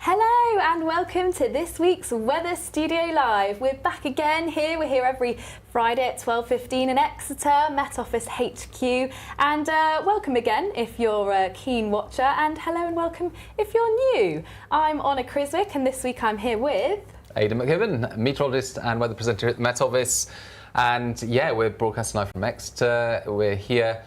Hello and welcome to this week's Weather Studio Live. We're back again here. We're here every Friday at 12:15 in Exeter, Met Office HQ. And welcome again if you're a keen watcher, and hello and welcome if you're new. I'm Honor Criswick, and this week I'm here with Aidan McKibben, meteorologist and weather presenter at the Met Office. And yeah, we're broadcasting live from Exeter. We're here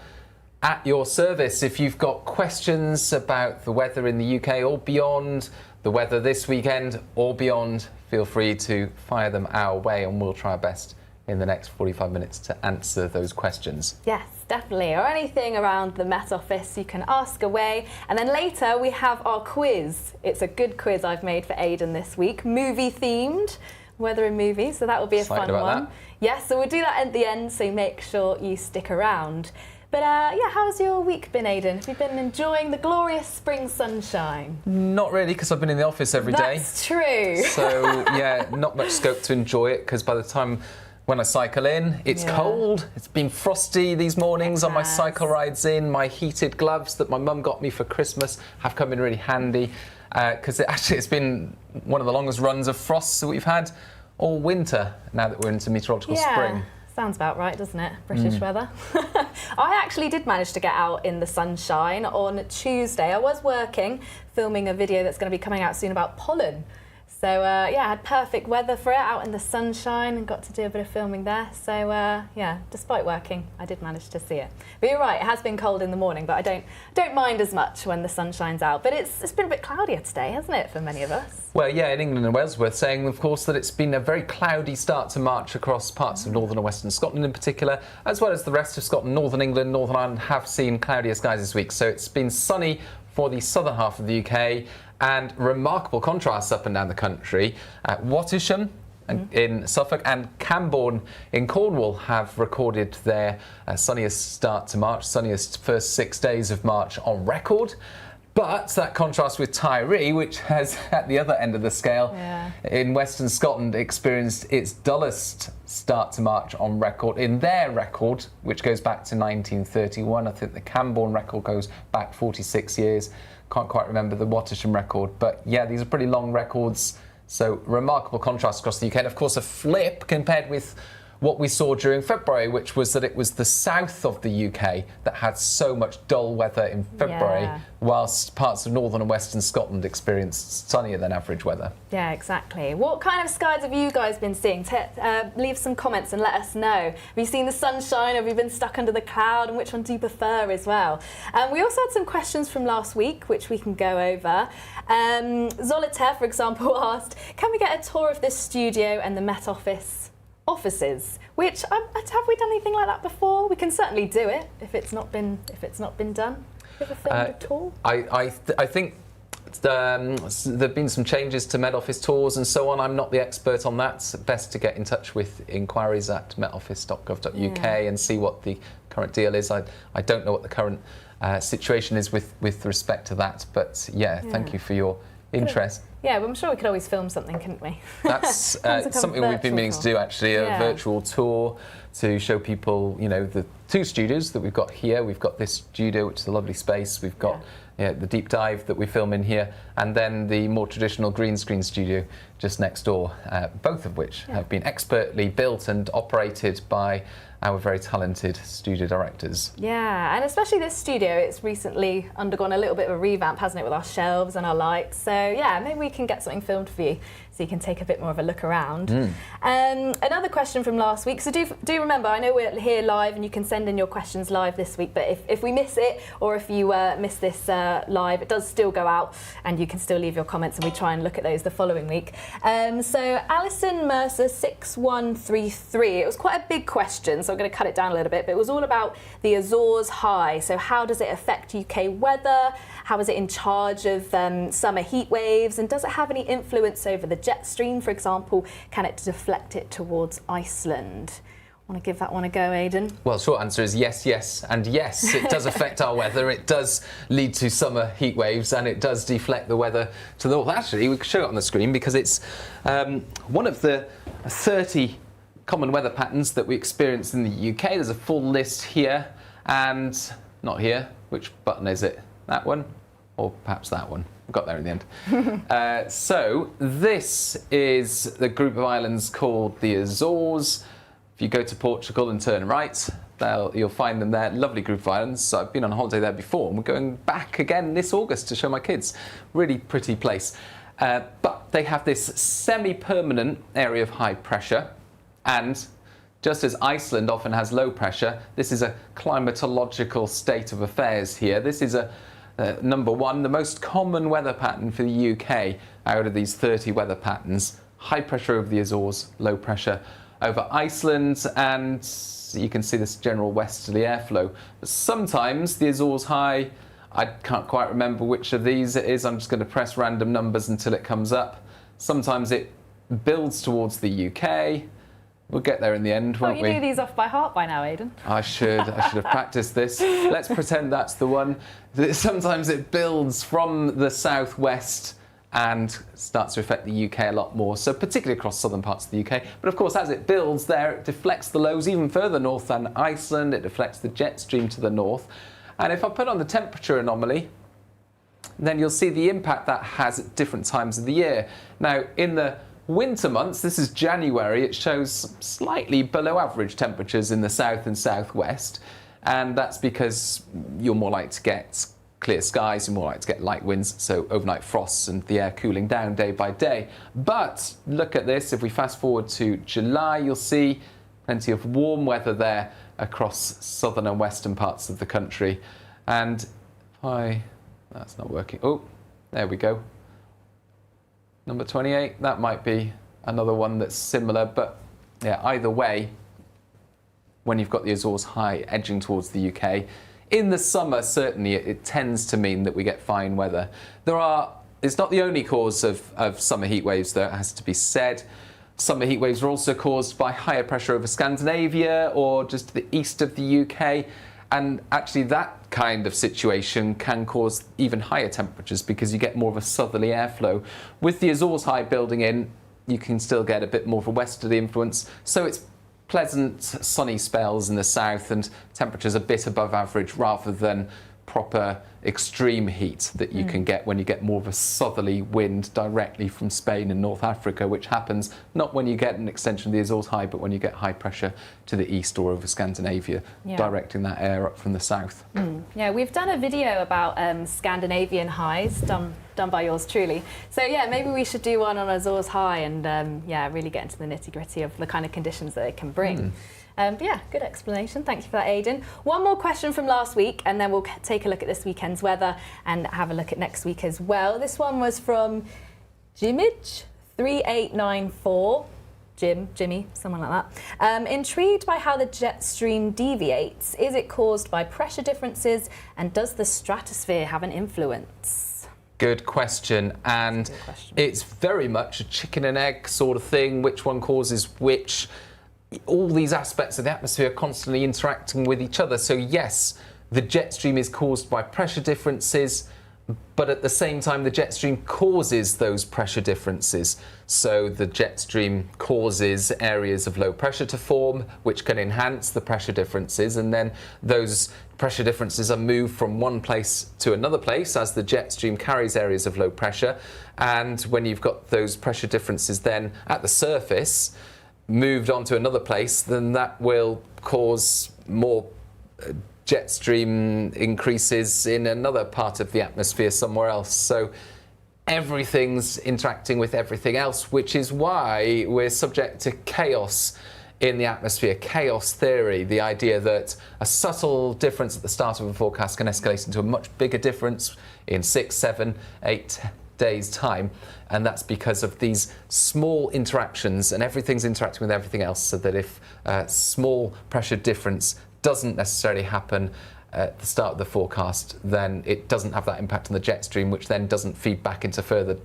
at your service if you've got questions about the weather in the UK or beyond, the weather this weekend or beyond. Feel free to fire them our way and we'll try our best in the next 45 minutes to answer those questions. Yes, definitely. Or anything around the Met Office, you can ask away. And then later we have our quiz. It's a good quiz I've made for Aidan this week, movie themed, weather in movies, so that will be a fun one. Yes, so we'll do that at the end, so make sure you stick around. But yeah, how's your week been, Aidan? Have you been enjoying the glorious spring sunshine? Not really, because I've been in the office every day. That's true. So yeah, not much scope to enjoy it, because by the time when I cycle in, it's cold. It's been frosty these mornings on my cycle rides in. My heated gloves that my mum got me for Christmas have come in really handy, because it's been one of the longest runs of frosts that we've had all winter, now that we're into meteorological spring. Sounds about right, doesn't it? British weather. I actually did manage to get out in the sunshine on Tuesday. I was working, filming a video that's going to be coming out soon about pollen. So yeah, I had perfect weather for it, out in the sunshine, and got to do a bit of filming there. So yeah, despite working, I did manage to see it. But you're right, it has been cold in the morning, but I don't mind as much when the sun shines out. But it's been a bit cloudier today, hasn't it, for many of us? Well, yeah, in England and Wales, worth saying, of course, that it's been a very cloudy start to March across parts of northern and western Scotland in particular, as well as the rest of Scotland. Northern England, Northern Ireland have seen cloudier skies this week. So it's been sunny for the southern half of the UK, and remarkable contrasts up and down the country. Wattisham in Suffolk and Camborne in Cornwall have recorded their sunniest start to March, sunniest first 6 days of March on record. But that contrasts with Tiree, which has, at the other end of the scale, in Western Scotland, experienced its dullest start to March on record. In their record, which goes back to 1931, I think the Camborne record goes back 46 years. Can't quite remember the Wattisham record, but yeah, these are pretty long records. So remarkable contrast across the UK. And of course, a flip compared with what we saw during February, which was that it was the south of the UK that had so much dull weather in February, whilst parts of northern and western Scotland experienced sunnier than average weather. Yeah, exactly. What kind of skies have you guys been seeing? Leave some comments and let us know. Have you seen the sunshine? Have you been stuck under the cloud? And which one do you prefer as well? We also had some questions from last week, which we can go over. Zolitaire, for example, asked, can we get a tour of this studio and the Met Office offices? Which have we done anything like that before? We can certainly do it if it's not been done. Have you ever filmed a tour? I think there've been some changes to Met Office tours and so on. I'm not the expert on that. It's best to get in touch with inquiries at metoffice.gov.uk and see what the current deal is. I don't know what the current situation is with respect to that, but yeah, thank you for your interest. Yeah, but I'm sure we could always film something, couldn't we? That's something we've been meaning to do, actually, a virtual tour to show people, you know, the two studios that we've got here. We've got this studio, which is a lovely space. We've got the deep dive that we film in here, and then the more traditional green screen studio just next door, both of which have been expertly built and operated by our very talented studio directors. Yeah, and especially this studio, it's recently undergone a little bit of a revamp, hasn't it, with our shelves and our lights. So yeah, maybe we can get something filmed for you so you can take a bit more of a look around. Another question from last week, so do remember, I know we're here live and you can send in your questions live this week, but if we miss it, or if you miss this live, it does still go out and you can still leave your comments and we try and look at those the following week. So Alison Mercer 6133, it was quite a big question, so I'm going to cut it down a little bit, but it was all about the Azores High. So how does it affect UK weather? How is it in charge of summer heat waves? And does it have any influence over the jet stream, for example? Can it deflect it towards Iceland? Want to give that one a go, Aidan? Well, short answer is yes, yes, and yes. It does affect our weather. It does lead to summer heat waves, and it does deflect the weather to the north. Actually, we can show it on the screen because it's one of the 30 common weather patterns that we experience in the UK. There's a full list here, and not here. Which button is it? That one? Or perhaps that one? we got there in the end. So this is the group of islands called the Azores. If you go to Portugal and turn right, you'll find them there. Lovely group of islands. So I've been on holiday there before, and we're going back again this August to show my kids. Really pretty place. But they have this semi-permanent area of high pressure, and just as Iceland often has low pressure, this is a climatological state of affairs here. This is number one, the most common weather pattern for the UK out of these 30 weather patterns. High pressure over the Azores, low pressure over Iceland, and you can see this general westerly airflow. Sometimes the Azores high, I can't quite remember which of these it is. I'm just going to press random numbers until it comes up. Sometimes it builds towards the UK. We'll get there in the end, won't we? You do these off by heart by now, Aidan. I should have practiced this. Let's pretend that's the one. Sometimes it builds from the southwest and starts to affect the UK a lot more, so particularly across southern parts of the UK. But of course, as it builds there, it deflects the lows even further north than Iceland. It deflects the jet stream to the north. And if I put on the temperature anomaly, then you'll see the impact that has at different times of the year. Now, in the winter months, this is January, it shows slightly below average temperatures in the south and southwest. And that's because you're more likely to get clear skies, you're more likely to get light winds, so overnight frosts and the air cooling down day by day. But look at this, if we fast forward to July, you'll see plenty of warm weather there across southern and western parts of the country. And that's not working. Oh, there we go. Number 28, that might be another one that's similar, but yeah, either way, when you've got the Azores high edging towards the UK, in the summer, certainly, it tends to mean that we get fine weather. It's not the only cause of summer heat waves, though, it has to be said. Summer heat waves are also caused by higher pressure over Scandinavia or just to the east of the UK. And actually that kind of situation can cause even higher temperatures because you get more of a southerly airflow. With the Azores high building in, you can still get a bit more of a westerly influence. So it's pleasant sunny spells in the south and temperatures a bit above average rather than proper extreme heat that you can get when you get more of a southerly wind directly from Spain and North Africa, which happens not when you get an extension of the Azores high, but when you get high pressure to the east or over Scandinavia, directing that air up from the south. Yeah, we've done a video about Scandinavian highs done by yours truly. So yeah, maybe we should do one on Azores high and really get into the nitty-gritty of the kind of conditions that it can bring. But yeah, good explanation. Thank you for that, Aidan. One more question from last week, and then we'll take a look at this weekend's weather and have a look at next week as well. This one was from Jimage3894. Jimmy, someone like that. Intrigued by how the jet stream deviates. Is it caused by pressure differences, and does the stratosphere have an influence? Good question, and it's very much a chicken and egg sort of thing. Which one causes which? All these aspects of the atmosphere are constantly interacting with each other. So yes, the jet stream is caused by pressure differences, but at the same time the jet stream causes those pressure differences. So the jet stream causes areas of low pressure to form, which can enhance the pressure differences, and then those pressure differences are moved from one place to another place as the jet stream carries areas of low pressure. And when you've got those pressure differences then at the surface moved on to another place, then that will cause more jet stream increases in another part of the atmosphere somewhere else. So everything's interacting with everything else, which is why we're subject to chaos in the atmosphere. Chaos theory, the idea that a subtle difference at the start of a forecast can escalate into a much bigger difference in 6, 7, 8 days' time, and that's because of these small interactions, and everything's interacting with everything else, so that if a small pressure difference doesn't necessarily happen at the start of the forecast, then it doesn't have that impact on the jet stream, which then doesn't feed back into further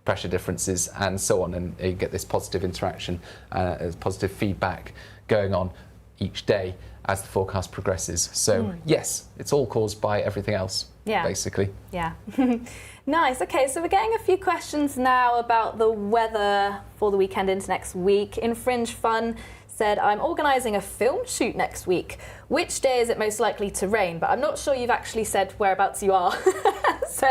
pressure differences and so on, and you get this positive interaction, positive feedback going on each day as the forecast progresses. So yes, it's all caused by everything else, basically. Yeah. Nice. Okay, so we're getting a few questions now about the weather for the weekend into next week. In Fringe Fun said, I'm organising a film shoot next week. Which day is it most likely to rain? But I'm not sure you've actually said whereabouts you are. So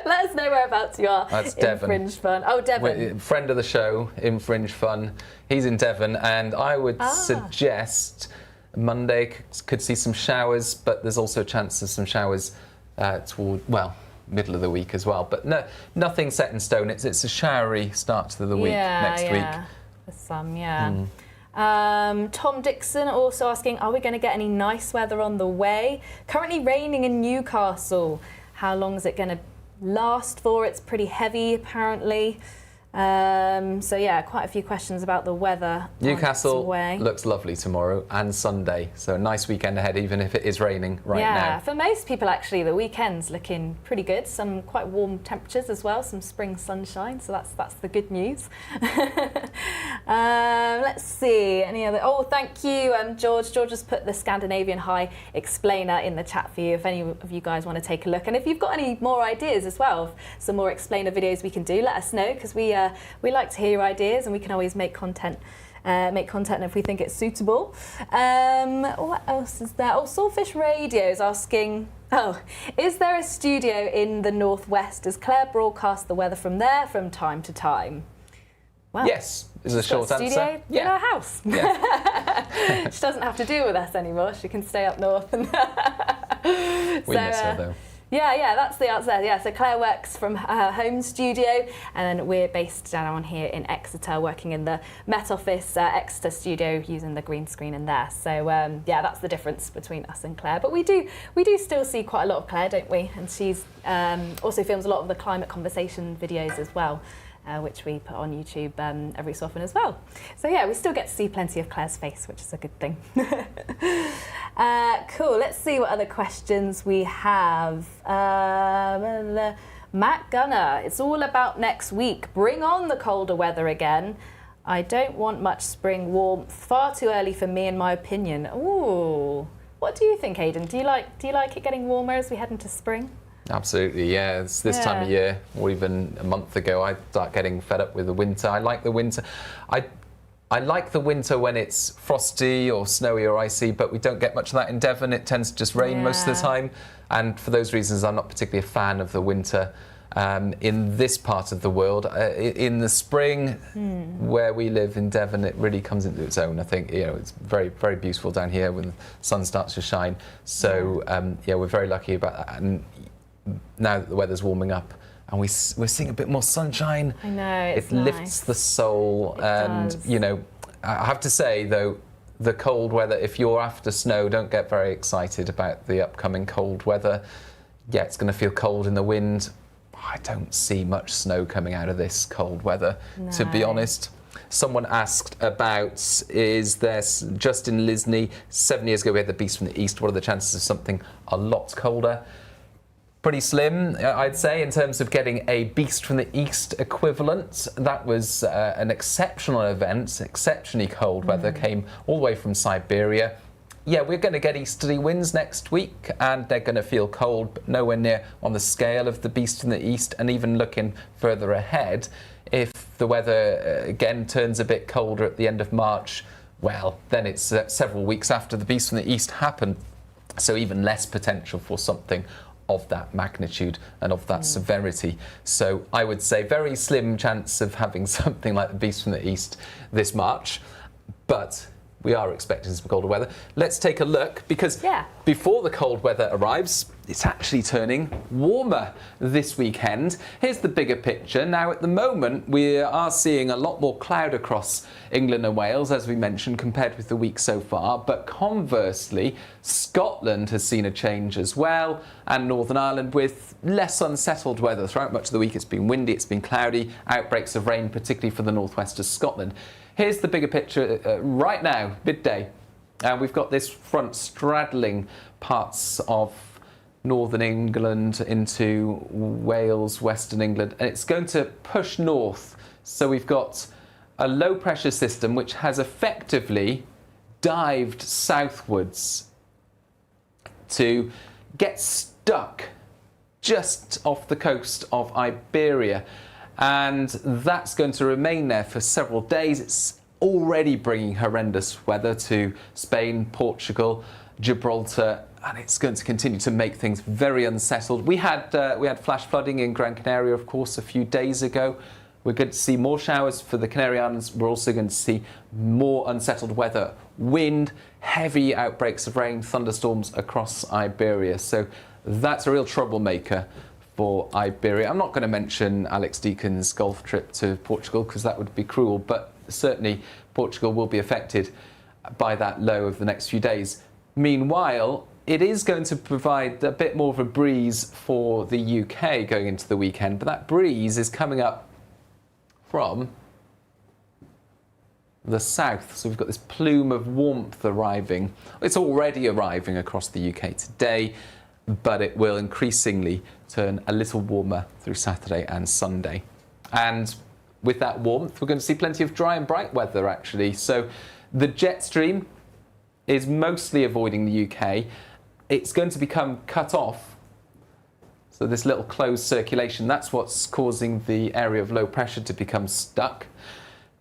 let us know whereabouts you are. That's in Devon. Fringe Fun. Oh, Devon. Friend of the show in Fringe Fun. He's in Devon, and I would suggest Monday could see some showers, but there's also a chance of some showers toward, well, middle of the week as well. But no, nothing set in stone. It's a showery start to the week next week. For some, Tom Dixon also asking, are we going to get any nice weather on the way? Currently raining in Newcastle. How long is it going to last for? It's pretty heavy, apparently. So yeah, quite a few questions about the weather. Newcastle looks lovely tomorrow and Sunday, so a nice weekend ahead, even if it is raining now. Yeah, for most people actually, the weekend's looking pretty good. Some quite warm temperatures as well, some spring sunshine, so that's the good news. Let's see, any other? Oh, thank you, George. George has put the Scandinavian High explainer in the chat for you if any of you guys want to take a look. And if you've got any more ideas as well, of some more explainer videos we can do, let us know, because we like to hear your ideas, and we can always make content if we think it's suitable. What else is there? Oh, Sawfish Radio is asking, is there a studio in the Northwest? Does Claire broadcast the weather from there from time to time? Well, yes, is a short answer. Studio in her house. Yeah. She doesn't have to deal with us anymore. She can stay up north. And we miss her though. Yeah, that's the answer. Yeah, so Claire works from her home studio, and then we're based down here in Exeter, working in the Met Office Exeter studio, using the green screen in there. So yeah, that's the difference between us and Claire. But we do still see quite a lot of Claire, don't we? And she's also films a lot of the climate conversation videos as well, which we put on YouTube every so often as well. So yeah, we still get to see plenty of Claire's face, which is a good thing. Cool, let's see what other questions we have. Matt Gunner, it's all about next week. Bring on the colder weather again. I don't want much spring warmth. Far too early for me, in my opinion. Ooh, what do you think, Aidan? Do you like it getting warmer as we head into spring? Absolutely, yeah. It's this time of year, or even a month ago, I start getting fed up with the winter. I like the winter. I like the winter when it's frosty or snowy or icy, but we don't get much of that in Devon. It tends to just rain most of the time. And for those reasons, I'm not particularly a fan of the winter in this part of the world. In the spring, where we live in Devon, it really comes into its own. I think, it's very, very beautiful down here when the sun starts to shine. So, yeah, we're very lucky about that. And now that the weather's warming up, and we're seeing a bit more sunshine. I know, it's nice. Lifts the soul. And, I have to say, though, the cold weather, if you're after snow, don't get very excited about the upcoming cold weather. Yeah, it's going to feel cold in the wind. I don't see much snow coming out of this cold weather, to be honest. Someone asked about, is there, Justin Lisney, 7 years ago we had the Beast from the East. What are the chances of something a lot colder? Pretty slim, I'd say, in terms of getting a Beast from the East equivalent. That was an exceptional event, exceptionally cold weather, came all the way from Siberia. Yeah, we're going to get easterly winds next week, and they're going to feel cold, but nowhere near on the scale of the Beast from the East. And even looking further ahead, if the weather again turns a bit colder at the end of March, well, then it's several weeks after the Beast from the East happened. So even less potential for something of that magnitude and of that severity. So I would say very slim chance of having something like the Beast from the East this March, but we are expecting some colder weather. Let's take a look, because before the cold weather arrives, it's actually turning warmer this weekend. Here's the bigger picture. Now, at the moment, we are seeing a lot more cloud across England and Wales, as we mentioned, compared with the week so far. But conversely, Scotland has seen a change as well, and Northern Ireland with less unsettled weather. Throughout much of the week, it's been windy, it's been cloudy, outbreaks of rain, particularly for the northwest of Scotland. Here's the bigger picture right now, midday. We've got this front straddling parts of northern England into Wales, western England, and it's going to push north. So we've got a low pressure system which has effectively dived southwards to get stuck just off the coast of Iberia. And that's going to remain there for several days. It's already bringing horrendous weather to Spain, Portugal, Gibraltar, and it's going to continue to make things very unsettled. We had flash flooding in Gran Canaria, of course, a few days ago. We're going to see more showers for the Canary Islands. We're also going to see more unsettled weather, wind, heavy outbreaks of rain, thunderstorms across Iberia. So that's a real troublemaker for Iberia. I'm not going to mention Alex Deacon's golf trip to Portugal because that would be cruel, but certainly Portugal will be affected by that low of the next few days. Meanwhile, it is going to provide a bit more of a breeze for the UK going into the weekend, but that breeze is coming up from the south. So we've got this plume of warmth arriving. It's already arriving across the UK today, but it will increasingly turn a little warmer through Saturday and Sunday. And with that warmth, we're going to see plenty of dry and bright weather, actually. So the jet stream is mostly avoiding the UK. It's going to become cut off. So this little closed circulation, that's what's causing the area of low pressure to become stuck.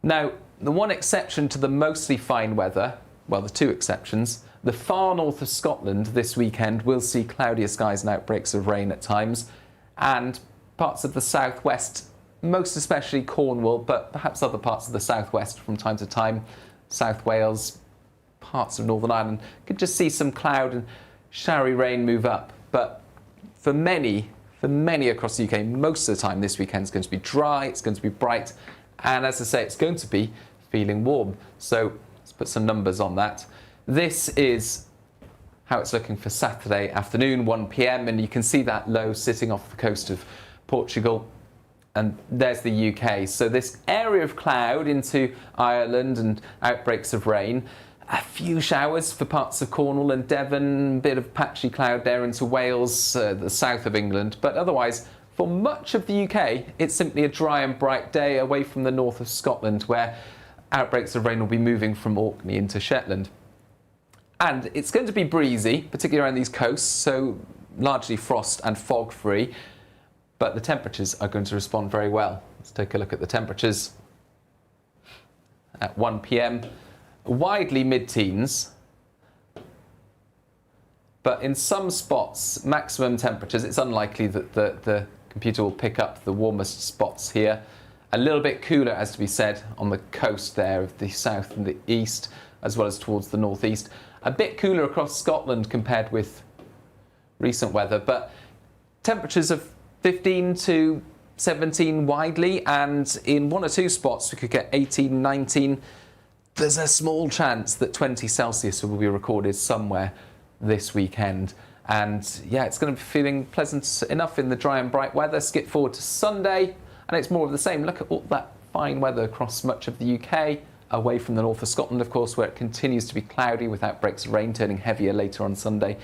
Now, the one exception to the mostly fine weather, well, the two exceptions, the far north of Scotland this weekend will see cloudier skies and outbreaks of rain at times, and parts of the southwest, most especially Cornwall, but perhaps other parts of the southwest from time to time, South Wales, parts of Northern Ireland, could just see some cloud and showery rain move up. But for many across the UK, most of the time this weekend is going to be dry, it's going to be bright, and as I say, it's going to be feeling warm. So let's put some numbers on that. This is how it's looking for Saturday afternoon, 1 p.m, and you can see that low sitting off the coast of Portugal, and there's the UK. So this area of cloud into Ireland and outbreaks of rain. A few showers for parts of Cornwall and Devon, a bit of patchy cloud there into Wales, the south of England. But otherwise, for much of the UK, it's simply a dry and bright day away from the north of Scotland, where outbreaks of rain will be moving from Orkney into Shetland. And it's going to be breezy, particularly around these coasts, so largely frost and fog free. But the temperatures are going to respond very well. Let's take a look at the temperatures at 1 p.m. Widely mid-teens, but in some spots, maximum temperatures, it's unlikely that the computer will pick up the warmest spots here. A little bit cooler, as to be said, on the coast there of the south and the east, as well as towards the northeast. A bit cooler across Scotland compared with recent weather, but temperatures of 15 to 17 widely, and in one or two spots we could get 18, 19. There's a small chance that 20 Celsius will be recorded somewhere this weekend. And yeah, it's going to be feeling pleasant enough in the dry and bright weather. Skip forward to Sunday, and it's more of the same. Look at all that fine weather across much of the UK, away from the north of Scotland, of course, where it continues to be cloudy with outbreaks of rain turning heavier later on Sunday.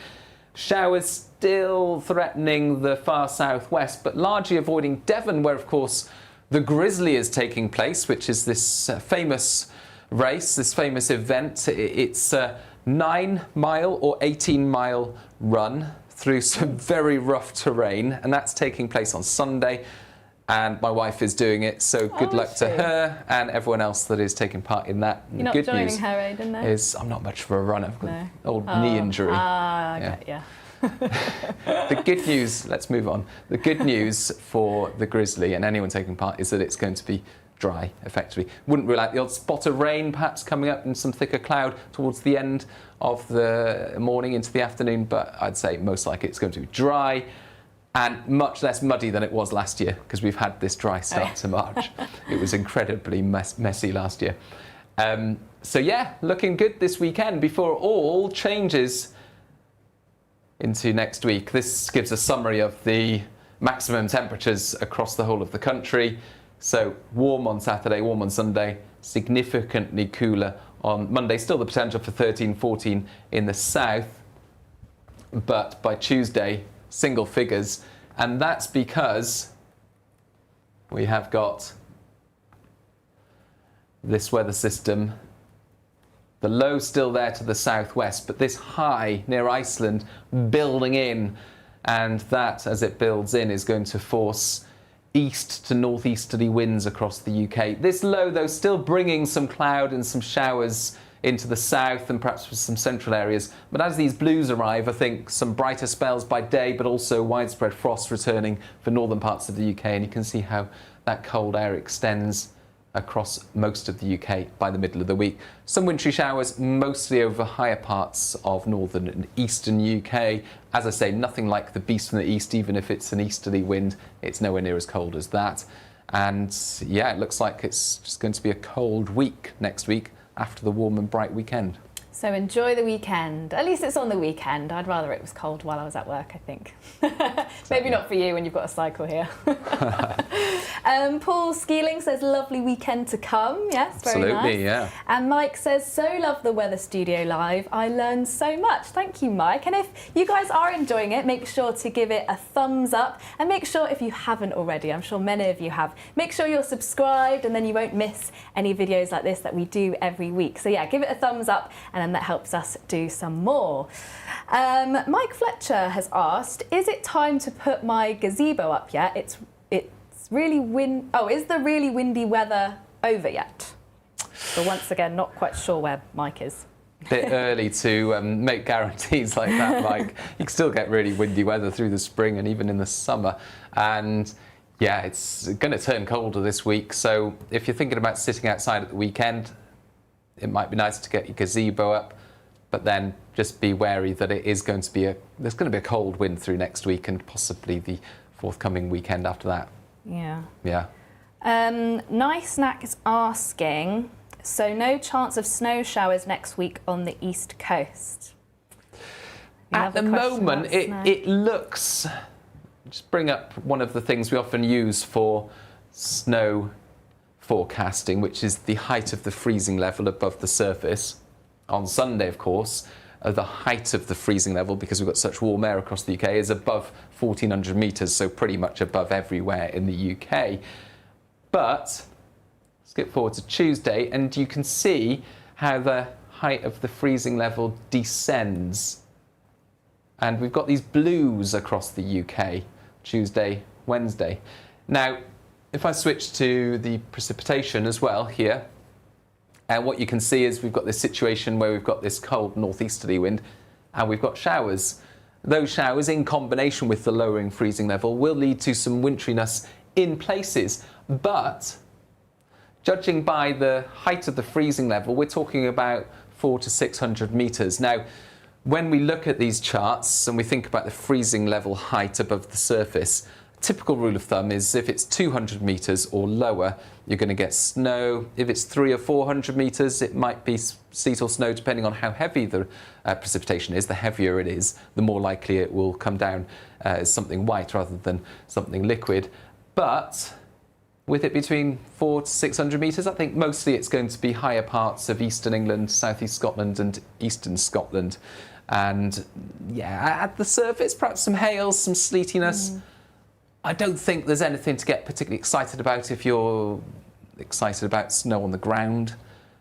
Showers still threatening the far southwest, but largely avoiding Devon, where, of course, the Grizzly is taking place, which is this famous race, this famous event. It's a 9-mile or 18-mile run through some very rough terrain, and that's taking place on Sunday. And my wife is doing it, so good luck to her and everyone else that is taking part in that. You're not joining her, Aidan, though? I'm not much for a runner. I've got an old knee injury. Yeah. The good news, let's move on. The good news for the Grizzly and anyone taking part is that it's going to be dry, effectively. Wouldn't rule out the odd spot of rain perhaps coming up in some thicker cloud towards the end of the morning into the afternoon, but I'd say most likely it's going to be dry and much less muddy than it was last year, because we've had this dry start to March. It was incredibly messy last year. So yeah, looking good this weekend before all changes into next week. This gives a summary of the maximum temperatures across the whole of the country. So warm on Saturday, warm on Sunday, significantly cooler on Monday. Still the potential for 13, 14 in the south, but by Tuesday, single figures. And that's because we have got this weather system. The low still there to the southwest, but this high near Iceland building in, and that, as it builds in, is going to force east to northeasterly winds across the UK. This low, though, still bringing some cloud and some showers into the south and perhaps some central areas. But as these blues arrive, I think some brighter spells by day, but also widespread frost returning for northern parts of the UK. And you can see how that cold air extends across most of the UK by the middle of the week. Some wintry showers, mostly over higher parts of northern and eastern UK. As I say, nothing like the beast from the east, even if it's an easterly wind, it's nowhere near as cold as that. And yeah, it looks like it's just going to be a cold week next week after the warm and bright weekend. So enjoy the weekend. At least it's on the weekend. I'd rather it was cold while I was at work, I think. Maybe not for you when you've got a cycle here. Paul Skeeling says, lovely weekend to come. Yes, very nice. Absolutely, yeah. And Mike says, so love the Weather Studio Live. I learned so much. Thank you, Mike. And if you guys are enjoying it, make sure to give it a thumbs up. And make sure, if you haven't already, I'm sure many of you have, make sure you're subscribed, and then you won't miss any videos like this that we do every week. So yeah, give it a thumbs up, and then that helps us do some more. Mike Fletcher has asked, is it time to put my gazebo up yet? It's really is the really windy weather over yet? But once again, not quite sure where Mike is. Bit early to make guarantees like that, Mike. You can still get really windy weather through the spring and even in the summer. And yeah, it's going to turn colder this week. So if you're thinking about sitting outside at the weekend, it might be nice to get your gazebo up, but then just be wary that it is going to be there's going to be a cold wind through next week and possibly the forthcoming weekend after that. Yeah. Yeah. Nice Snack is asking, so no chance of snow showers next week on the east coast? At the moment, it looks. Just bring up one of the things we often use for snow forecasting, which is the height of the freezing level above the surface. On Sunday, of course, the height of the freezing level, because we've got such warm air across the UK, is above 1,400 metres, so pretty much above everywhere in the UK. But skip forward to Tuesday, and you can see how the height of the freezing level descends. And we've got these blues across the UK, Tuesday, Wednesday. Now, if I switch to the precipitation as well here, and what you can see is we've got this situation where we've got this cold northeasterly wind and we've got showers. Those showers, in combination with the lowering freezing level, will lead to some wintriness in places. But judging by the height of the freezing level, we're talking about 400 to 600 metres. Now, when we look at these charts and we think about the freezing level height above the surface, typical rule of thumb is if it's 200 metres or lower, you're going to get snow. If it's 300 or 400 metres, it might be sleet or snow, depending on how heavy the precipitation is. The heavier it is, the more likely it will come down as something white rather than something liquid. But with it between 400 to 600 metres, I think mostly it's going to be higher parts of eastern England, southeast Scotland and eastern Scotland. And yeah, at the surface, perhaps some hail, some sleetiness. I don't think there's anything to get particularly excited about if you're excited about snow on the ground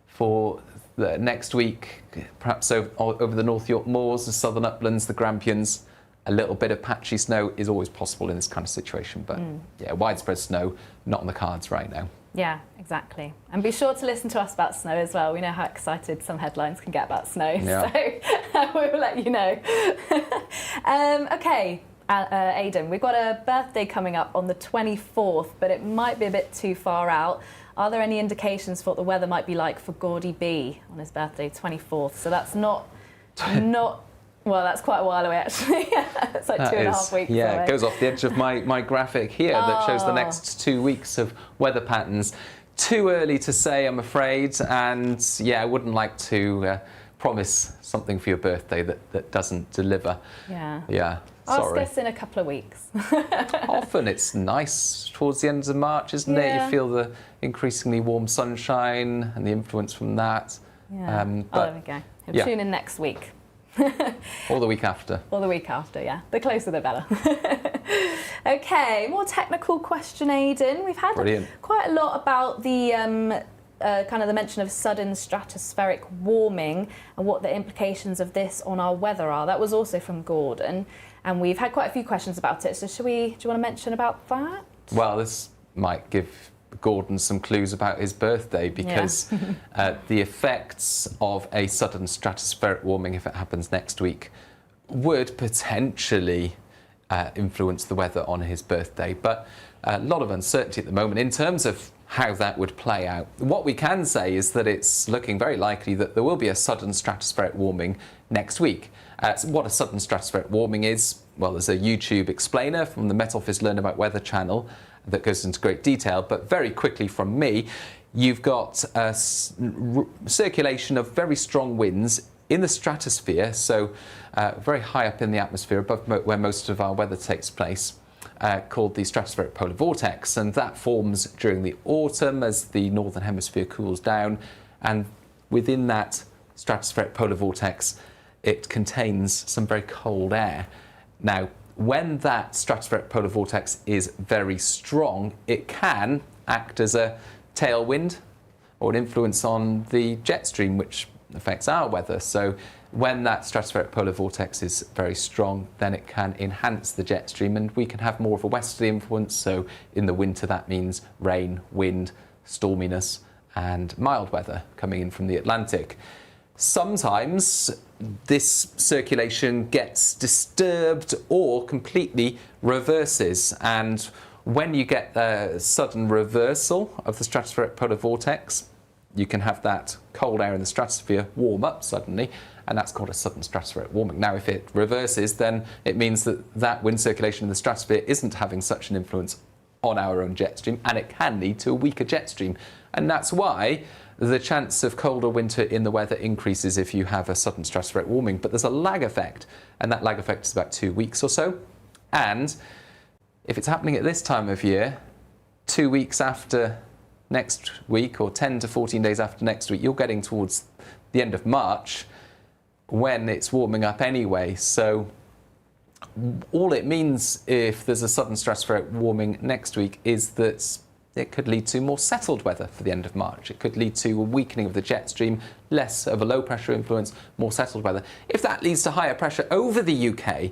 for the next week. Perhaps over the North York Moors, the southern uplands, the Grampians, a little bit of patchy snow is always possible in this kind of situation. But yeah, widespread snow, not on the cards right now. Yeah, exactly. And be sure to listen to us about snow as well. We know how excited some headlines can get about snow. Yeah. So we'll let you know. Okay. Aidan, we've got a birthday coming up on the 24th, but it might be a bit too far out. Are there any indications for what the weather might be like for Gordy B on his birthday, 24th? So that's not, well, that's quite a while away, actually. It's like that 2.5 weeks away. It goes off the edge of my graphic here that shows the next 2 weeks of weather patterns. Too early to say, I'm afraid, and yeah, I wouldn't like to promise something for your birthday that doesn't deliver. Yeah. Sorry. Ask us in a couple of weeks. Often it's nice towards the end of March, isn't it? You feel the increasingly warm sunshine and the influence from that. Yeah. There we go. He'll tune in next week. Or the week after. Or the week after, yeah. The closer the better. Okay, more technical question, Aidan. We've had quite a lot about the kind of the mention of sudden stratospheric warming and what the implications of this on our weather are. That was also from Gordon. And we've had quite a few questions about it. So do you want to mention about that? Well, this might give Gordon some clues about his birthday, because the effects of a sudden stratospheric warming, if it happens next week, would potentially influence the weather on his birthday. But a lot of uncertainty at the moment in terms of how that would play out. What we can say is that it's looking very likely that there will be a sudden stratospheric warming next week. So what a sudden stratospheric warming is, well, there's a YouTube explainer from the Met Office Learn About Weather channel that goes into great detail, but very quickly from me, you've got a circulation of very strong winds in the stratosphere, so very high up in the atmosphere, above where most of our weather takes place, called the stratospheric polar vortex, and that forms during the autumn as the northern hemisphere cools down, and within that stratospheric polar vortex it contains some very cold air. Now, when that stratospheric polar vortex is very strong, it can act as a tailwind or an influence on the jet stream, which affects our weather. So when that stratospheric polar vortex is very strong, then it can enhance the jet stream and we can have more of a westerly influence. So in the winter, that means rain, wind, storminess and mild weather coming in from the Atlantic. Sometimes this circulation gets disturbed or completely reverses, and when you get a sudden reversal of the stratospheric polar vortex, you can have that cold air in the stratosphere warm up suddenly, and that's called a sudden stratospheric warming. Now, if it reverses, then it means that that wind circulation in the stratosphere isn't having such an influence on our own jet stream, and it can lead to a weaker jet stream. And that's why the chance of colder winter in the weather increases if you have a sudden stratospheric warming. But there's a lag effect, and that lag effect is about 2 weeks or so. And if it's happening at this time of year, 2 weeks after next week, or 10 to 14 days after next week, you're getting towards the end of March when it's warming up anyway. So all it means if there's a sudden stratospheric warming next week is that it could lead to more settled weather for the end of March. It could lead to a weakening of the jet stream, less of a low pressure influence, more settled weather. If that leads to higher pressure over the UK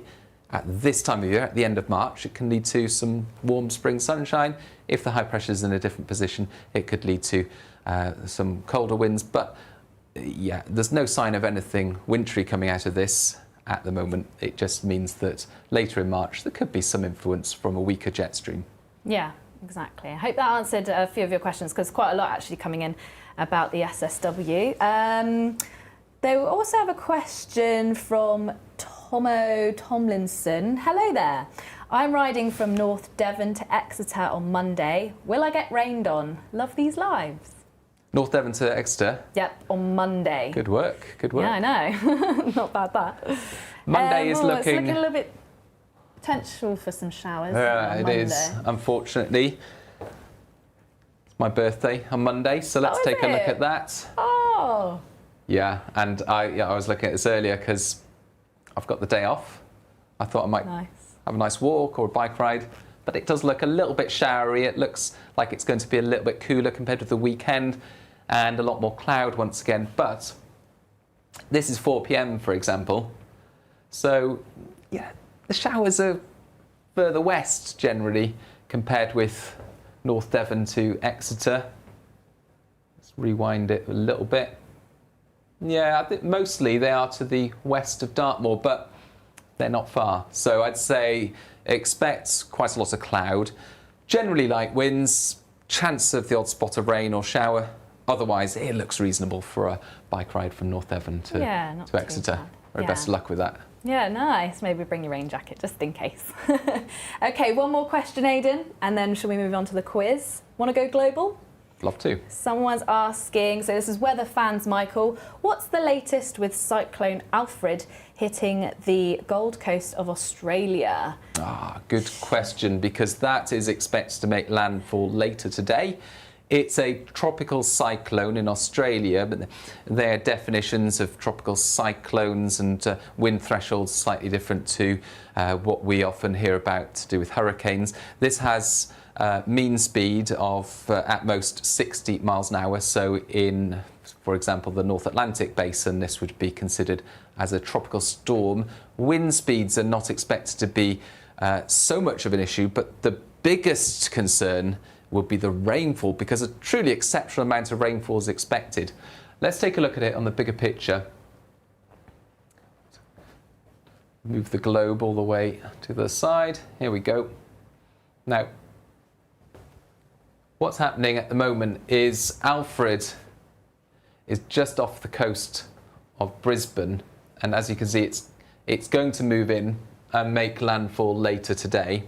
at this time of year, at the end of March, it can lead to some warm spring sunshine. If the high pressure is in a different position, it could lead to some colder winds. But yeah, there's no sign of anything wintry coming out of this at the moment. It just means that later in March, there could be some influence from a weaker jet stream. Yeah. Exactly. I hope that answered a few of your questions, because quite a lot actually coming in about the SSW. They also have a question from Tomo Tomlinson. Hello there. I'm riding from North Devon to Exeter on Monday. Will I get rained on? Love these lives. North Devon to Exeter? Yep, on Monday. Good work, good work. Yeah, I know. Not bad, that. Monday is looking... It's looking a little bit... potential for some showers on it Monday. Is, unfortunately. It's my birthday on Monday, so let's take a look at that. Oh. Yeah, and I was looking at this earlier because I've got the day off. I thought I might have a nice walk or a bike ride, but it does look a little bit showery. It looks like it's going to be a little bit cooler compared with the weekend and a lot more cloud once again. But this is 4 p.m, for example. So, yeah. The showers are further west generally compared with North Devon to Exeter. Let's rewind it a little bit. Yeah, I think mostly they are to the west of Dartmoor, but they're not far. So I'd say expect quite a lot of cloud, generally light winds, chance of the odd spot of rain or shower. Otherwise, it looks reasonable for a bike ride from North Devon to Exeter. Very best of luck with that. Yeah, nice. Maybe bring your rain jacket just in case. Okay, one more question, Aidan, and then shall we move on to the quiz? Want to go global? Love to. Someone's asking, so this is Weather Fans Michael, what's the latest with cyclone Alfred hitting the Gold Coast of Australia? Good question, because that is expected to make landfall later today. It's a tropical cyclone in Australia, but their definitions of tropical cyclones and wind thresholds slightly different to what we often hear about to do with hurricanes. This has mean speed of at most 60 miles an hour. So in, for example, the North Atlantic basin, this would be considered as a tropical storm. Wind speeds are not expected to be so much of an issue, but the biggest concern would be the rainfall, because a truly exceptional amount of rainfall is expected. Let's take a look at it on the bigger picture. Move the globe all the way to the side. Here we go. Now, what's happening at the moment is Alfred is just off the coast of Brisbane, and as you can see, it's going to move in and make landfall later today,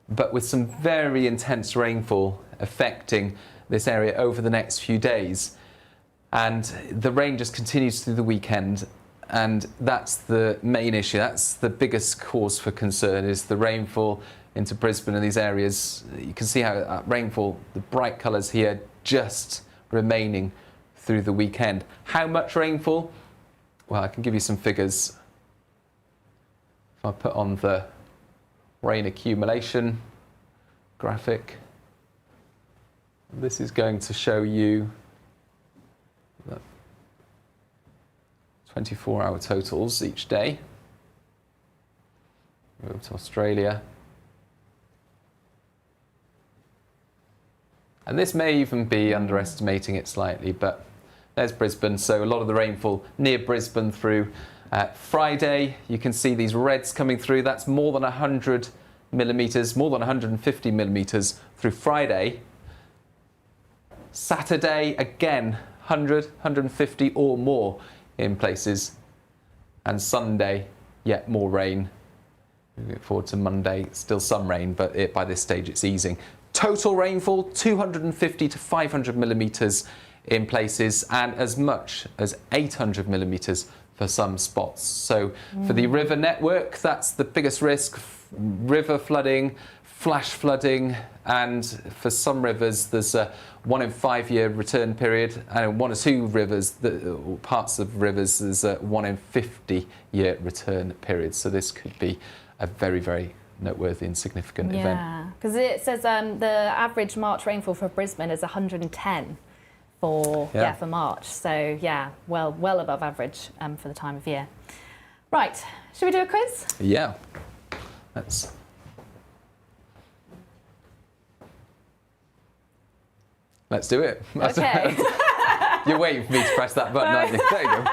but with some very intense rainfall affecting this area over the next few days. And the rain just continues through the weekend, and that's the main issue. That's the biggest cause for concern, is the rainfall into Brisbane and these areas. You can see how that rainfall, the bright colours here, just remaining through the weekend. How much rainfall? Well, I can give you some figures. If I put on the rain accumulation graphic, this is going to show you the 24-hour totals each day. Move to Australia. And this may even be underestimating it slightly, but there's Brisbane. So a lot of the rainfall near Brisbane through Friday. You can see these reds coming through. That's more than 100 millimetres, more than 150 millimetres through Friday. Saturday, again, 100, 150 or more in places. And Sunday, yet more rain. Moving forward to Monday, still some rain, but by this stage it's easing. Total rainfall, 250 to 500 millimetres in places, and as much as 800 millimetres for some spots. So for the river network, that's the biggest risk. River flooding, flash flooding, and for some rivers there's a 1 in 5 year return period, and 1 or 2 rivers, parts of rivers, there's a 1 in 50 year return period. So this could be a very, very noteworthy and significant event. Yeah, because it says the average March rainfall for Brisbane is 110 for March. So yeah, well above average for the time of year. Right, should we do a quiz? Yeah, let's do it. Okay. You're waiting for me to press that button, aren't you? There you go.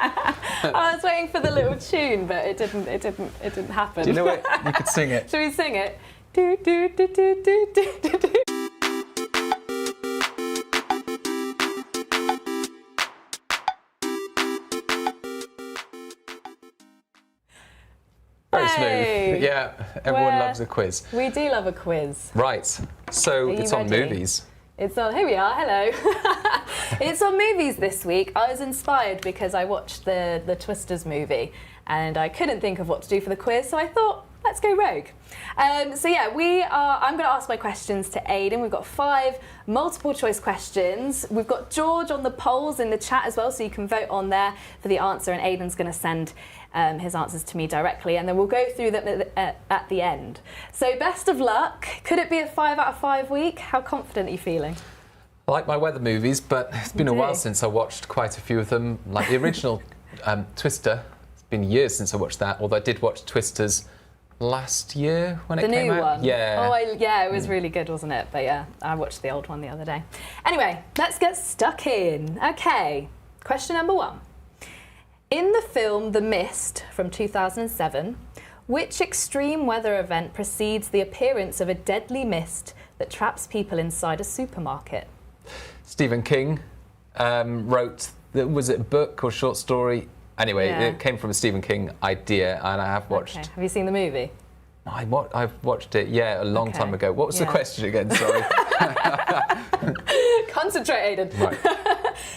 I was waiting for the little tune, but it didn't happen. Do you know what? You could sing it. Shall we sing it? Do do do do do do do do. Very smooth. Yeah, everyone loves a quiz. We do love a quiz. Right, so it's on ready? movies. It's on, here we are, hello. It's on movies this week. I was inspired because I watched the Twisters movie and I couldn't think of what to do for the quiz, so I thought, let's go rogue. So yeah, I'm going to ask my questions to Aidan. We've got 5 multiple choice questions. We've got George on the polls in the chat as well, so you can vote on there for the answer, and Aidan's going to send his answers to me directly, and then we'll go through them at the end. So best of luck. Could it be a 5 out of 5 week? How confident are you feeling? I like my weather movies, but it's been a while since I watched quite a few of them. Like the original Twister, it's been years since I watched that, although I did watch Twisters last year when it came out. The new one? Yeah. Oh, it was really good, wasn't it? But yeah, I watched the old one the other day. Anyway, let's get stuck in. Okay, question number 1. In the film The Mist from 2007, which extreme weather event precedes the appearance of a deadly mist that traps people inside a supermarket? Stephen King wrote, was it a book or short story? Anyway, it came from a Stephen King idea, and I have watched. Okay. Have you seen the movie? I've watched it, a long time ago. What was the question again? Sorry. Concentrate, Aidan. Right.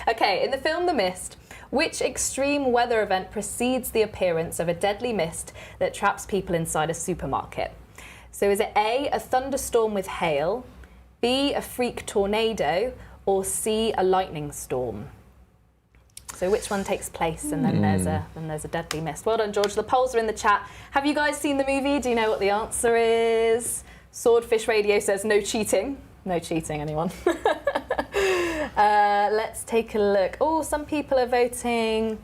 Okay, in the film The Mist, which extreme weather event precedes the appearance of a deadly mist that traps people inside a supermarket? So is it A, a thunderstorm with hail, B, a freak tornado, or C, a lightning storm? So which one takes place, and then there's a deadly mist? Well done, George. The polls are in the chat. Have you guys seen the movie? Do you know what the answer is? Swordfish Radio says no cheating. No cheating, anyone? Let's take a look. Oh, some people are voting.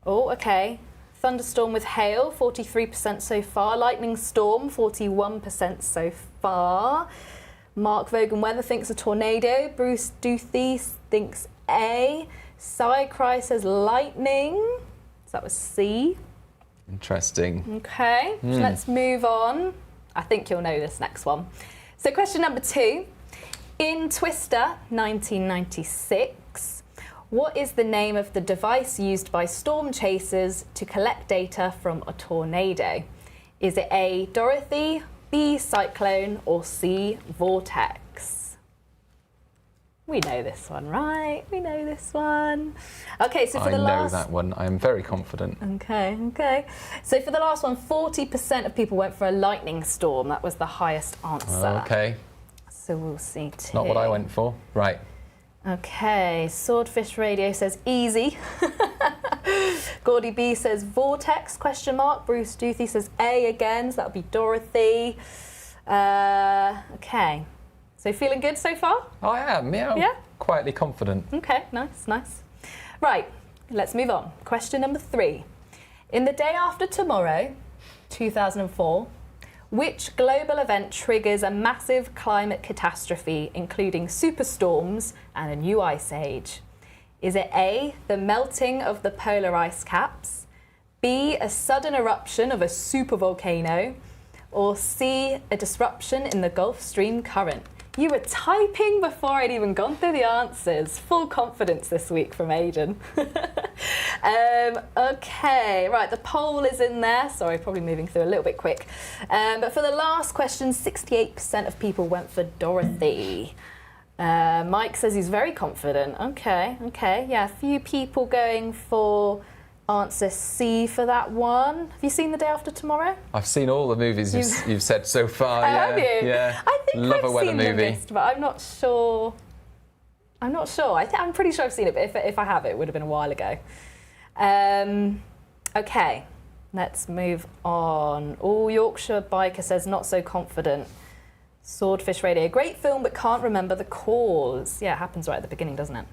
Oh, okay. Thunderstorm with hail, 43% so far. Lightning storm, 41% so far. Mark Vaughan Weather thinks a tornado. Bruce Duthie thinks A. Cry says lightning. So that was C. Interesting. Okay, so let's move on. I think you'll know this next one. So question number 2. In Twister 1996, what is the name of the device used by storm chasers to collect data from a tornado? Is it A, Dorothy, B, cyclone, or C, vortex? We know this one, right? We know this one. Okay, so for the last... I know that one. I am very confident. Okay. So for the last one, 40% of people went for a lightning storm. That was the highest answer. Okay. So we'll see too. Not what I went for. Right. Okay, Swordfish Radio says easy. Gordy B says vortex, question mark. Bruce Duthie says A again, so that'll be Dorothy. Okay, so feeling good so far? I am, yeah. Quietly confident. Okay, nice. Right, let's move on. Question number 3. In The Day After Tomorrow, 2004, which global event triggers a massive climate catastrophe, including superstorms and a new ice age? Is it A, the melting of the polar ice caps, B, a sudden eruption of a supervolcano, or C, a disruption in the Gulf Stream current? You were typing before I'd even gone through the answers. Full confidence this week from Aidan. Okay, right, the poll is in there. Sorry, probably moving through a little bit quick. But for the last question, 68% of people went for Dorothy. Mike says he's very confident. Okay. Yeah, a few people going for answer C for that one. Have you seen The Day After Tomorrow? I've seen all the movies you've said so far. Have you? Yeah. I think Love I've a weather seen movie. the list, but I'm not sure. I'm pretty sure I've seen it, but if I have, it would have been a while ago. Okay, let's move on. Oh, Yorkshire Biker says not so confident. Swordfish Radio, great film, but can't remember the cause. Yeah, it happens right at the beginning, doesn't it?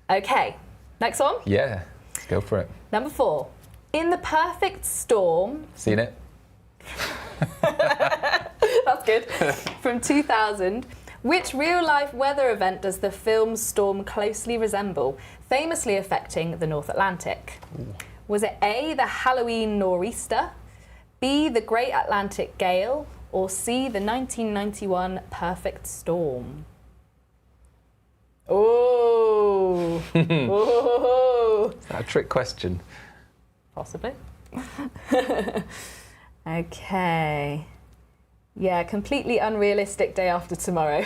Okay, next one. Yeah, let's go for it. Number 4. In The Perfect Storm. Seen it? That's good. From 2000. Which real-life weather event does the film's storm closely resemble, famously affecting the North Atlantic? Ooh. Was it A, the Halloween nor'easter, B, the Great Atlantic Gale, or C, the 1991 Perfect Storm? Oh! Oh! Is that a trick question? Possibly. Okay. Yeah, completely unrealistic Day After Tomorrow.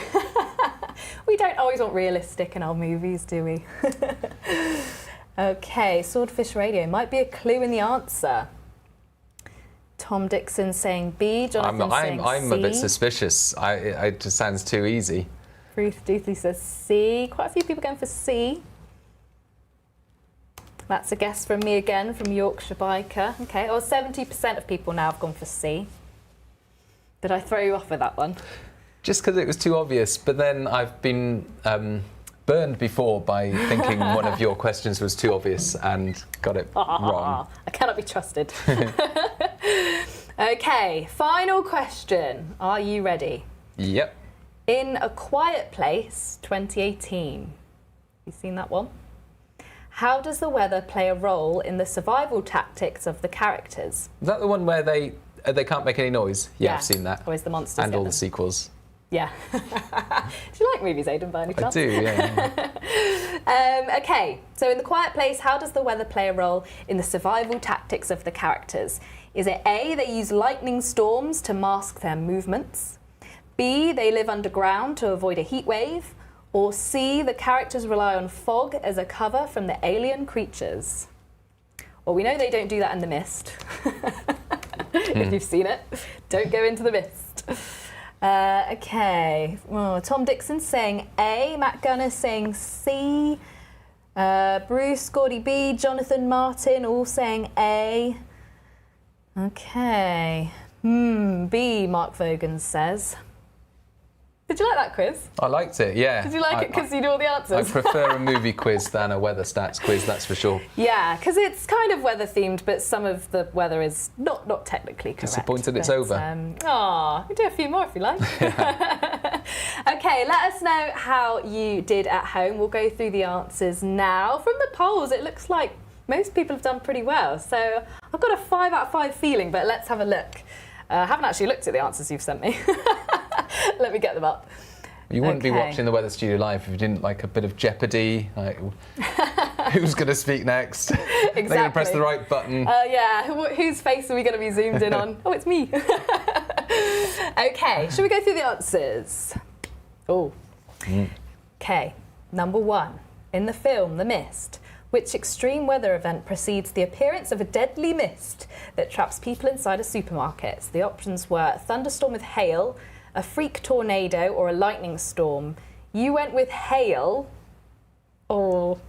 We don't always want realistic in our movies, do we? Okay, Swordfish Radio might be a clue in the answer. Tom Dixon saying B, Jonathan saying C. I'm a bit suspicious. It just sounds too easy. Ruth Duthie says C. Quite a few people going for C. That's a guess from me again, from Yorkshire Biker. Okay, well, 70% of people now have gone for C. Did I throw you off with that one? Just because it was too obvious, but then I've been burned before by thinking one of your questions was too obvious and got it wrong. I cannot be trusted. Okay, final question. Are you ready? Yep. In A Quiet Place 2018. You seen that one? How does the weather play a role in the survival tactics of the characters? Is that the one where they can't make any noise? Yeah, I've seen that. Always the monsters. And all the sequels. Yeah. Do you like movies, Aidan, by any chance? I do, yeah. Okay, so in The Quiet Place, how does the weather play a role in the survival tactics of the characters? Is it A, they use lightning storms to mask their movements? B, they live underground to avoid a heat wave? Or C, the characters rely on fog as a cover from the alien creatures? Well, we know they don't do that in The Mist. If you've seen it, don't go into the mist. Okay, well, Tom Dixon's saying A, Matt Gunner's saying C, Bruce, Gordy B, Jonathan Martin all saying A. Okay, B, Mark Vaughan says. Did you like that quiz? I liked it, yeah. Did you like it because you knew all the answers? I prefer a movie quiz than a weather stats quiz, that's for sure. Yeah, because it's kind of weather themed, but some of the weather is not technically correct. Disappointed it's over. We do a few more if you like. Okay, let us know how you did at home. We'll go through the answers now. From the polls, it looks like most people have done pretty well. So I've got a 5 out of 5 feeling, but let's have a look. I haven't actually looked at the answers you've sent me. Let me get them up. You wouldn't be watching the Weather Studio Live if you didn't like a bit of jeopardy. Like, who's going to speak next? Exactly. They're going to press the right button. Yeah, whose face are we going to be zoomed in on? Oh, it's me. Okay, shall we go through the answers? Oh. Okay, number 1. In the film The Mist, which extreme weather event precedes the appearance of a deadly mist that traps people inside a supermarket? The options were thunderstorm with hail, a freak tornado, or a lightning storm. You went with hail. Oh.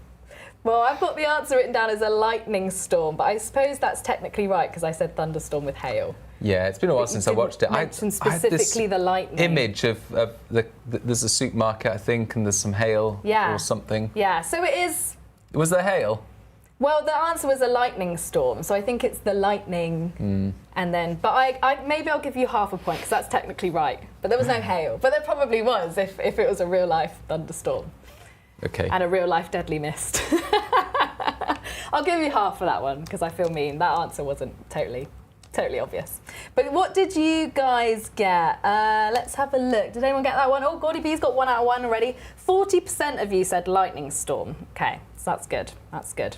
Well, I've got the answer written down as a lightning storm, but I suppose that's technically right because I said thunderstorm with hail. Yeah, it's been a while since I watched it. I mentioned specifically the lightning. Image of there's a supermarket, I think, and there's some hail or something. Yeah, so it is. Was there hail? Well, the answer was a lightning storm, so I think it's the lightning, and then. But I maybe I'll give you half a point because that's technically right. But there was no hail, but there probably was if it was a real life thunderstorm. Okay. And a real life deadly mist. I'll give you half for that one because I feel mean. That answer wasn't totally obvious. But what did you guys get? Let's have a look. Did anyone get that one? Oh, Gordy B's got 1 out of 1 already. 40% of you said lightning storm. Okay, so that's good. That's good.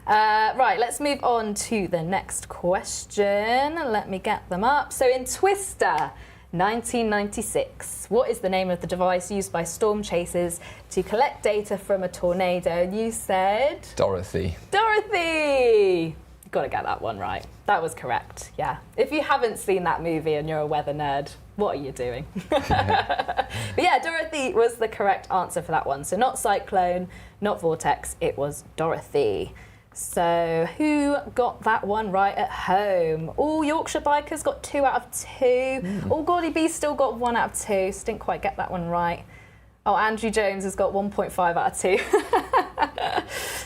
Right, let's move on to the next question. Let me get them up. So in Twister, 1996, what is the name of the device used by storm chasers to collect data from a tornado? You said? Dorothy. Dorothy! You've got to get that one right. That was correct, yeah. If you haven't seen that movie and you're a weather nerd, what are you doing? But yeah, Dorothy was the correct answer for that one. So not cyclone, not vortex, it was Dorothy. So who got that one right at home? Oh, Yorkshire Bikers got 2 out of 2. Oh, Gordy B still got 1 out of 2. So didn't quite get that one right. Oh, Andrew Jones has got 1.5 out of 2.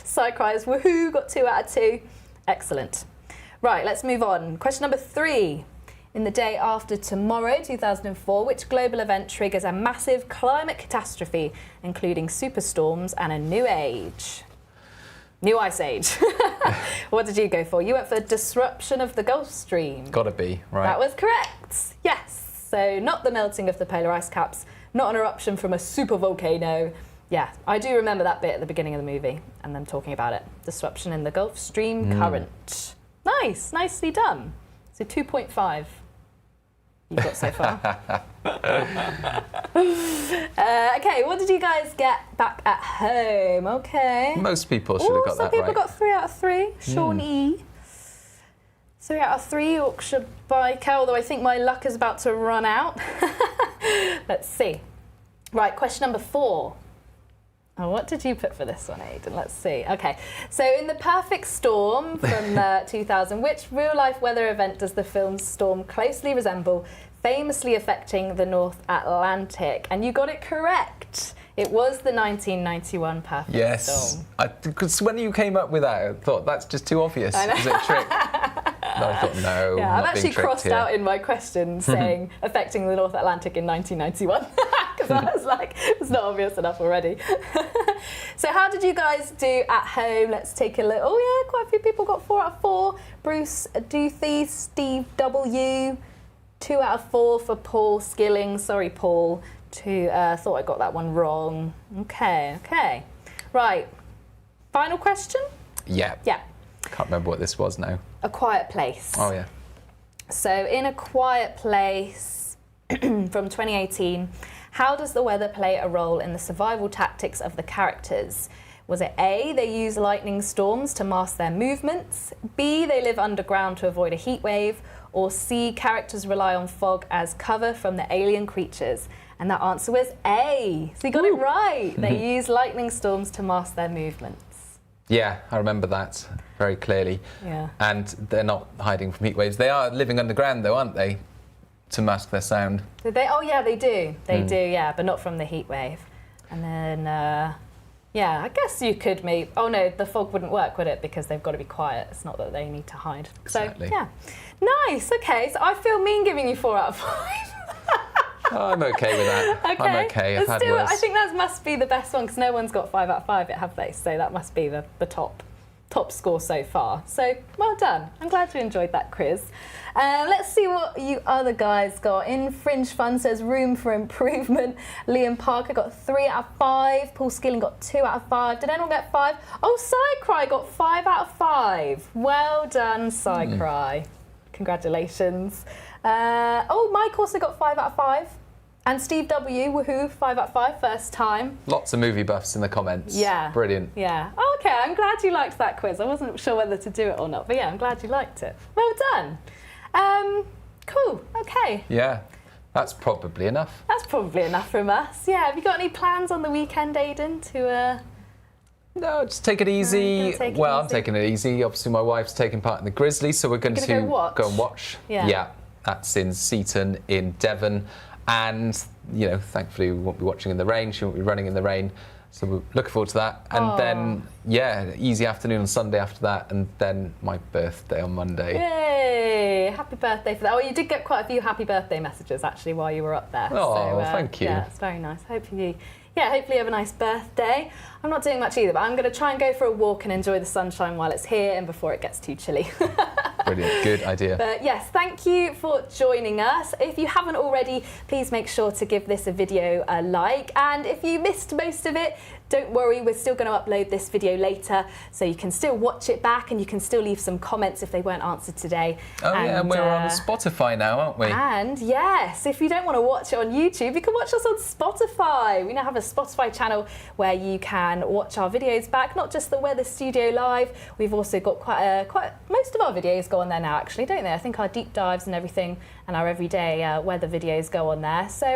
Cycries, woohoo, got 2 out of 2. Excellent. Right, let's move on. Question number 3. In the day after tomorrow, 2004, which global event triggers a massive climate catastrophe, including superstorms and a new age? New Ice Age. What did you go for? You went for disruption of the Gulf Stream. Gotta be, right. That was correct. Yes. So not the melting of the polar ice caps, not an eruption from a supervolcano. Yeah, I do remember that bit at the beginning of the movie and them talking about it. Disruption in the Gulf Stream current. Nice, nicely done. So 2.5 you've got so far. Okay, what did you guys get back at home? Okay. Most people should have got that right. Some people got 3 out of 3. Sean E. 3 out of 3, Yorkshire Biker, although I think my luck is about to run out. Let's see. Right, question number 4. Oh, what did you put for this one, Aidan? Let's see. Okay, so in The Perfect Storm from 2000, which real-life weather event does the film's storm closely resemble, famously affecting the North Atlantic? And you got it correct. It was the 1991 Perfect Storm. Yes, because when you came up with that, I thought that's just too obvious. Is it a trick? No, I thought, no, yeah, I'm I've actually crossed out in my question saying affecting the North Atlantic in 1991 because I was like, it's not obvious enough already. So how did you guys do at home? Let's take a look. Oh yeah, quite a few people got 4 out of 4. Bruce Duthie, Steve W. 2 out of 4 for Paul Skilling. Sorry, Paul. Thought I got that one wrong. Okay. Right. Final question? Yeah. Can't remember what this was now. A Quiet Place. Oh, yeah. So in A Quiet Place from 2018, how does the weather play a role in the survival tactics of the characters? Was it A, they use lightning storms to mask their movements, B, they live underground to avoid a heat wave, or C, characters rely on fog as cover from the alien creatures? And that answer was A. So you got it right. They use lightning storms to mask their movements. Yeah, I remember that very clearly. Yeah. And they're not hiding from heat waves. They are living underground though, aren't they? to mask their sound. Did they? Oh yeah, they do. They do, yeah, but not from the heat wave. And then, yeah, I guess you could maybe... Oh no, the fog wouldn't work, would it? Because they've got to be quiet. It's not that they need to hide. Exactly. So, yeah. Nice, okay. So I feel mean giving you 4 out of 5. Oh, I'm okay with that. Okay. I'm okay. I've had worse. I think that must be the best one because no one's got 5 out of 5 yet, have they? So that must be the top score so far. So well done. I'm glad you enjoyed that quiz. Let's see what you other guys got. In Fringe Fun says room for improvement. Liam Parker got 3 out of 5. Paul Skilling got 2 out of 5. Did anyone get 5? Oh, Cycry got 5 out of 5. Well done, Cycry. Congratulations. Oh, Mike also got 5 out of 5. And Steve W, woohoo, 5 out of 5, first time. Lots of movie buffs in the comments. Yeah. Brilliant. Yeah. Oh, okay, I'm glad you liked that quiz. I wasn't sure whether to do it or not, but yeah, I'm glad you liked it. Well done. Cool, okay. Yeah, that's probably enough. That's probably enough from us. Yeah, have you got any plans on the weekend, Aidan, to... No, just take it easy. I'm taking it easy. Obviously, my wife's taking part in the Grizzly, so we're going to go and watch. Yeah, that's in Seaton in Devon. And, you know, thankfully we won't be watching in the rain. She won't be running in the rain. So we're looking forward to that. And then, yeah, easy afternoon on Sunday after that. And then my birthday on Monday. Yay! Happy birthday for that. Oh, you did get quite a few happy birthday messages, actually, while you were up there. Oh, thank you. Yeah, it's very nice. Hopefully you have a nice birthday. I'm not doing much either, but I'm going to try and go for a walk and enjoy the sunshine while it's here and before it gets too chilly. Brilliant, good idea. But yes, thank you for joining us. If you haven't already, please make sure to give this video a like. And if you missed most of it, don't worry, we're still going to upload this video later, so you can still watch it back and you can still leave some comments if they weren't answered today. Oh yeah, and we're on Spotify now, aren't we? And yes, if you don't want to watch it on YouTube, you can watch us on Spotify. We now have a Spotify channel where you can watch our videos back, not just the Weather Studio Live. We've also got most of our videos go on there now, actually, don't they? I think our deep dives and everything and our everyday weather videos go on there. So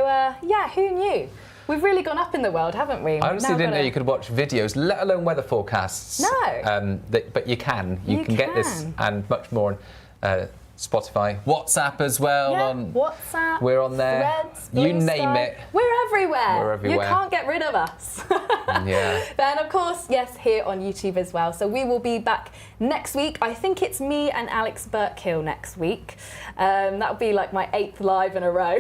yeah, who knew? We've really gone up in the world, haven't we? I honestly didn't know you could watch videos, let alone weather forecasts. No. But you can. You can get this and much more on Spotify, WhatsApp as well. Yeah, on WhatsApp. We're on there. Threads, you name it. We're everywhere. We're everywhere. You can't get rid of us. Yeah. Then of course, yes, here on YouTube as well. So we will be back next week. I think it's me and Alex Burkill next week. That'll be like my 8th live in a row.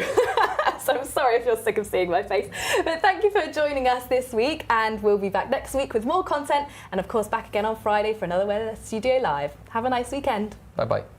So I'm sorry if you're sick of seeing my face. But thank you for joining us this week, and we'll be back next week with more content, and of course back again on Friday for another Weather Studio Live. Have a nice weekend. Bye-bye.